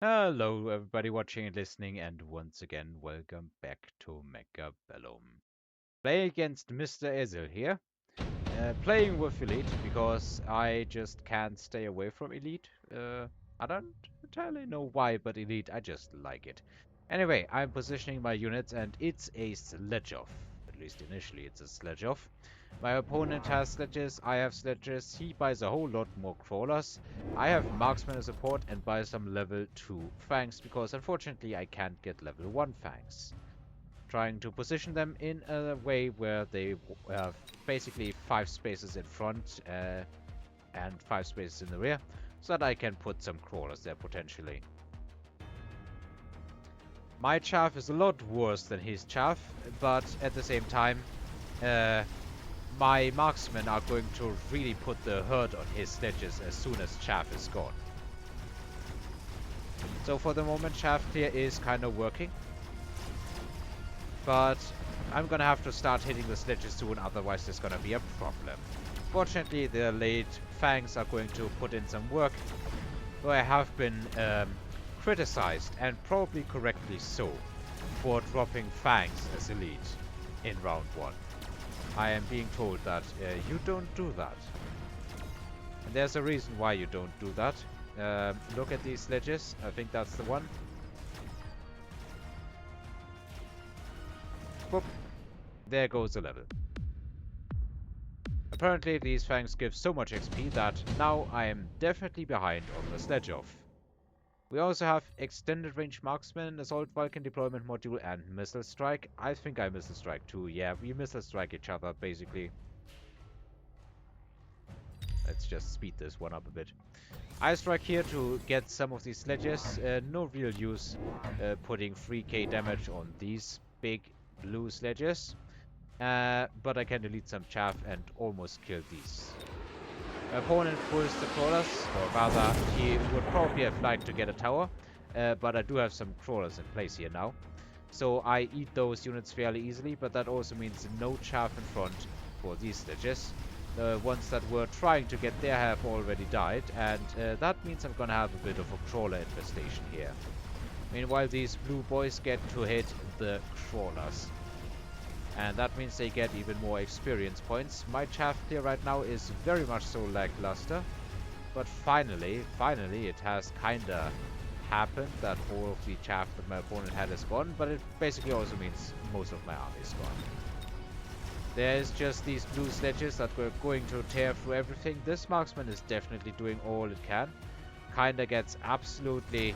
Hello, everybody watching and listening, and once again, welcome back to Mechabellum. Playing against Mr. Ezel here. Playing with Elite because I just can't stay away from Elite. I don't entirely know why, but Elite, I just like it. Anyway, I'm positioning my units, and it's a sledge-off. At least initially, it's a sledge-off. My opponent has sledges, I have sledges, he buys a whole lot more crawlers. I have marksman as support and buy some level 2 fangs because unfortunately I can't get level 1 fangs. Trying to position them in a way where they have basically 5 spaces in front and 5 spaces in the rear, so that I can put some crawlers there potentially. My chaff is a lot worse than his chaff, but at the same time, uh, my marksmen are going to really put the hurt on his sledges as soon as chaff is gone. So for the moment, chaff clear is kind of working. But I'm gonna have to start hitting the sledges soon, otherwise there's gonna be a problem. Fortunately, the late fangs are going to put in some work, though I have been criticized, and probably correctly so, for dropping fangs as elite in round 1. I am being told that you don't do that. And there's a reason why you don't do that. Look at these sledges. I think that's the one. Boop. There goes the level. Apparently these fangs give so much XP that now I am definitely behind on the sledge off. We also have extended range marksman, assault Vulcan deployment module, and missile strike. I think I missile strike too. Yeah, we missile strike each other basically. Let's just speed this one up a bit. I strike here to get some of these sledges. No real use putting 3k damage on these big blue sledges. But I can delete some chaff and almost kill these. My opponent pulls the crawlers, or rather, he would probably have liked to get a tower, but I do have some crawlers in place here now. So I eat those units fairly easily, but that also means no chaff in front for these sledges. The ones that were trying to get there have already died, and that means I'm gonna have a bit of a crawler infestation here. Meanwhile, these blue boys get to hit the crawlers. And that means they get even more experience points. My chaff clear right now is very much so lackluster. But finally it has kinda happened that all of the chaff that my opponent had is gone. But it basically also means most of my army is gone. There's just these blue sledges that we're going to tear through everything. This marksman is definitely doing all it can. Kinda gets absolutely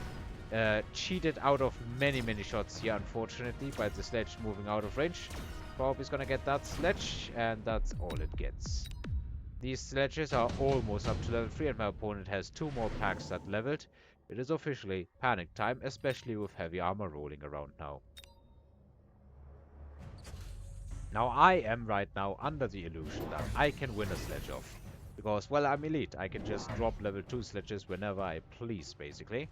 cheated out of many shots here, unfortunately, by the sledge moving out of range. Probably is gonna get that sledge, and that's all it gets. These sledges are almost up to level 3, and my opponent has 2 more packs that leveled. It is officially panic time, especially with heavy armor rolling around now. Now I am right now under the illusion that I can win a sledge off. Because, well, I'm elite. I can just drop level 2 sledges whenever I please, basically.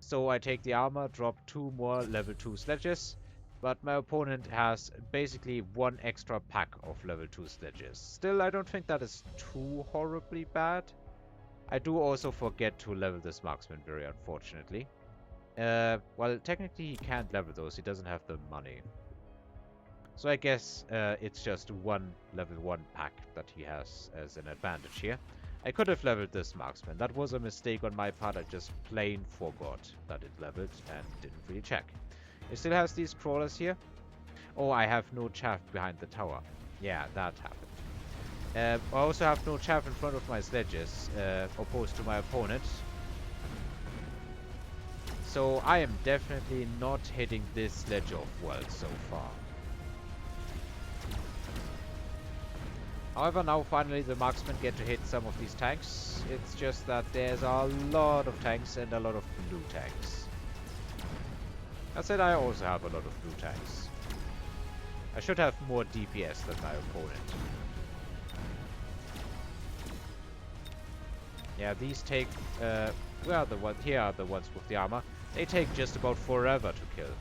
So I take the armor, drop 2 more level 2 sledges. But my opponent has basically 1 extra pack of level 2 sledges. Still, I don't think that is too horribly bad. I do also forget to level this marksman, very unfortunately. Well, technically he can't level those, he doesn't have the money. So I guess it's just 1 level 1 pack that he has as an advantage here. I could have leveled this marksman. That was a mistake on my part. I just plain forgot that it leveled and didn't really check. It still has these crawlers here. Oh, I have no chaff behind the tower. Yeah, that happened. I also have no chaff in front of my sledges, opposed to my opponent. So I am definitely not hitting this sledge off well so far. However, now finally the marksmen get to hit some of these tanks. It's just that there's a lot of tanks and a lot of blue tanks. That said, I also have a lot of blue tanks. I should have more DPS than my opponent. Yeah, these take, well, here are the ones with the armor. They take just about forever to kill.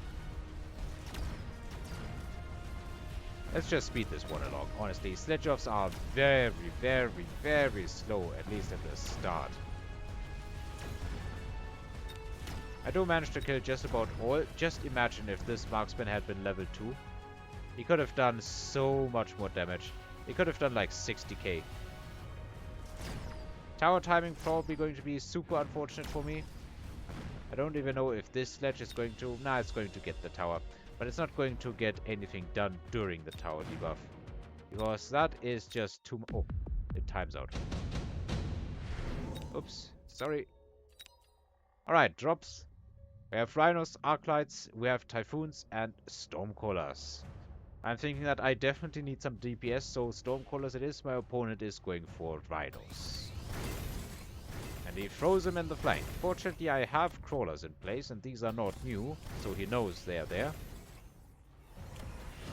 Let's just speed this one along. Honestly, sledge-offs are very slow, at least at the start. I do manage to kill just about all. Just imagine if this marksman had been level 2. He could have done so much more damage. He could have done like 60k. Tower timing probably going to be super unfortunate for me. I don't even know if this sledge is going to... Nah, it's going to get the tower. But it's not going to get anything done during the tower debuff. Because that is just too... Oh, it times out. Oops, sorry. Alright, drops. We have Rhinos, Arclights, we have Typhoons, and Stormcallers. I'm thinking that I definitely need some DPS, so Stormcallers it is. My opponent is going for Rhinos. And he throws him in the flank. Fortunately, I have Crawlers in place, and these are not new, so he knows they are there.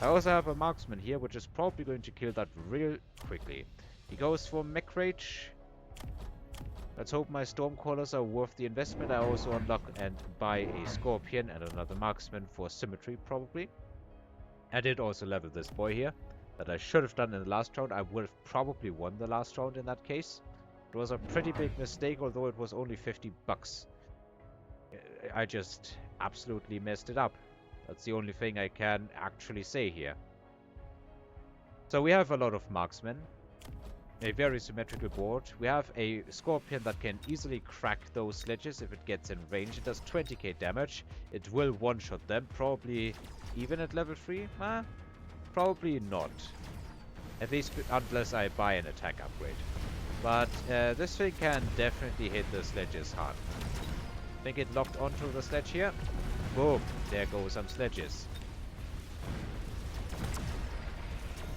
I also have a Marksman here, which is probably going to kill that real quickly. He goes for Mech Rage. Let's hope my Stormcallers are worth the investment. I also unlock and buy a Scorpion and another Marksman for symmetry, probably. I did also level this boy here, that I should have done in the last round. I would have probably won the last round in that case. It was a pretty big mistake, although it was only 50 bucks. I just absolutely messed it up. That's the only thing I can actually say here. So we have a lot of Marksmen. A very symmetrical board. We have a Scorpion that can easily crack those sledges if it gets in range. It does 20k damage. It will one-shot them, probably even at level 3? Probably not. At least unless I buy an attack upgrade. But this thing can definitely hit the sledges hard. I think it locked onto the sledge here. Boom! There go some sledges.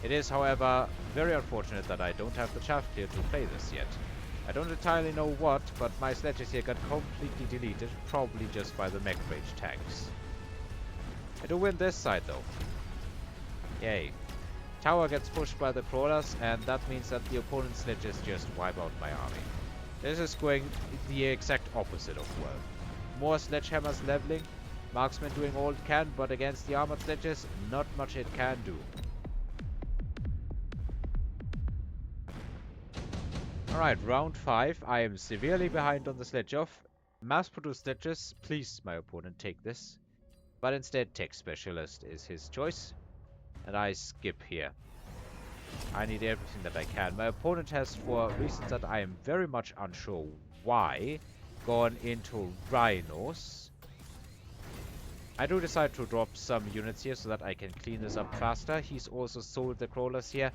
It is, however, very unfortunate that I don't have the chaff clear to play this yet. I don't entirely know what, but my sledges here got completely deleted, probably just by the Mech Rage tanks. I do win this side though. Yay. Tower gets pushed by the crawlers, and that means that the opponent's sledges just wipe out my army. This is going the exact opposite of well. More sledgehammers leveling, marksmen doing all it can, but against the armored sledges, not much it can do. Alright, round 5. I am severely behind on the sledge off. Mass-produced sledges, please my opponent take this. But instead Tech Specialist is his choice. And I skip here. I need everything that I can. My opponent has, for reasons that I am very much unsure why, gone into Rhinos. I do decide to drop some units here so that I can clean this up faster. He's also sold the crawlers here.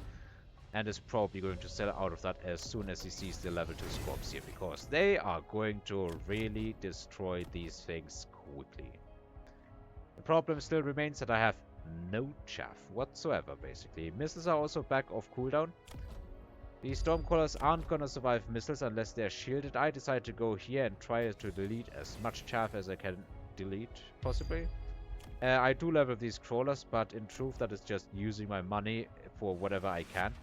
And is probably going to sell out of that as soon as he sees the level 2 Scorps here. Because they are going to really destroy these things quickly. The problem still remains that I have no chaff whatsoever, basically. Missiles are also back off cooldown. These Stormcallers aren't gonna survive missiles unless they're shielded. I decide to go here and try to delete as much chaff as I can delete, possibly. I do level these crawlers, but in truth that is just using my money for whatever I can.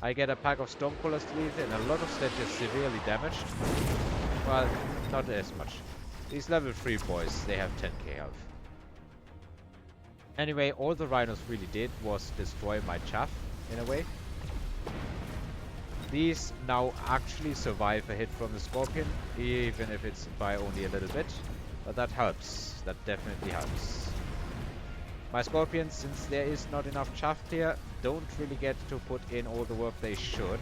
I get a pack of Stormcallers deleted and a lot of sledges severely damaged. Well, not as much. These level 3 boys, they have 10k health. Anyway, all the Rhinos really did was destroy my chaff, in a way. These now actually survive a hit from the Scorpion, even if it's by only a little bit. But that helps. That definitely helps. My Scorpions, since there is not enough chaff here, don't really get to put in all the work they should.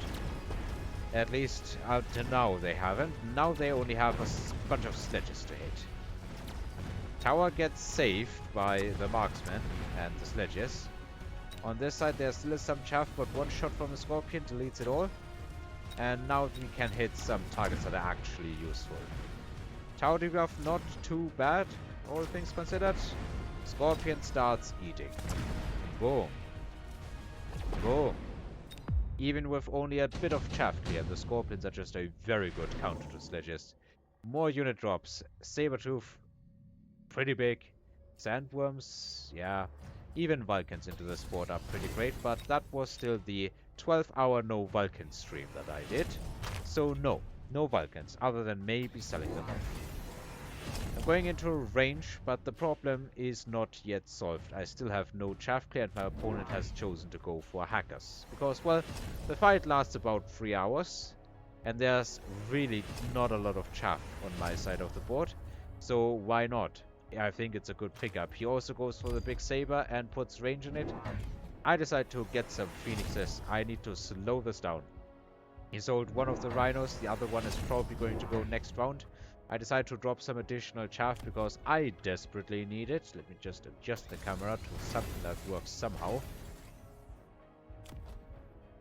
At least until now they haven't. Now they only have a bunch of sledges to hit. Tower gets saved by the marksman and the sledges. On this side there still is some chaff, but one shot from the Scorpion deletes it all. And now we can hit some targets that are actually useful. Tower debuff not too bad, all things considered. Scorpion starts eating. Boom. Boom. Even with only a bit of chaff clear, the Scorpions are just a very good counter to sledges. More unit drops. Sabertooth, pretty big. Sandworms, yeah. Even Vulcans into this board are pretty great, but that was still the 12-hour no Vulcan stream that I did. So no Vulcans, other than maybe selling them off. I'm going into range, but the problem is not yet solved. I still have no chaff clear and my opponent has chosen to go for hackers. Because, well, the fight lasts about 3 hours. And there's really not a lot of chaff on my side of the board. So why not? I think it's a good pickup. He also goes for the big saber and puts range in it. I decide to get some phoenixes. I need to slow this down. He sold one of the rhinos. The other one is probably going to go next round. I decide to drop some additional chaff because I desperately need it. Let me just adjust the camera to something that works somehow.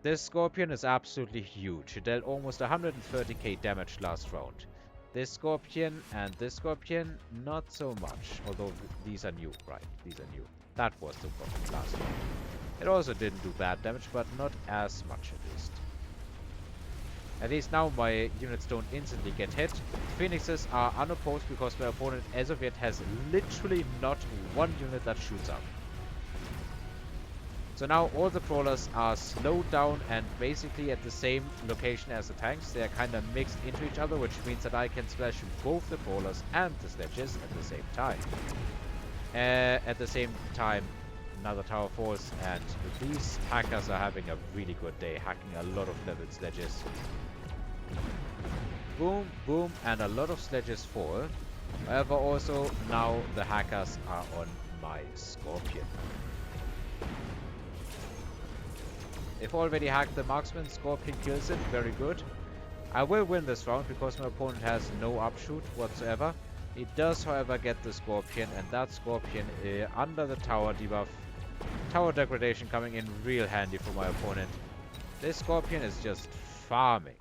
This scorpion is absolutely huge. It dealt almost 130k damage last round. This scorpion and this scorpion, not so much. Although these are new, right? These are new. That was the problem last round. It also didn't do bad damage, but not as much at least. At least now my units don't instantly get hit. Phoenixes are unopposed because my opponent as of yet has literally not one unit that shoots up. So now all the crawlers are slowed down and basically at the same location as the tanks. They are kind of mixed into each other, which means that I can splash both the crawlers and the sledges at the same time. At the same time, another tower falls, and these hackers are having a really good day, hacking a lot of leveled sledges. Boom, boom, and a lot of sledges fall. However, also now the hackers are on my scorpion. If already hacked the marksman, scorpion kills it, very good. I will win this round because my opponent has no upshoot whatsoever. He does, however, get the scorpion, and that scorpion under the tower debuff. Tower degradation coming in real handy for my opponent. This scorpion is just farming.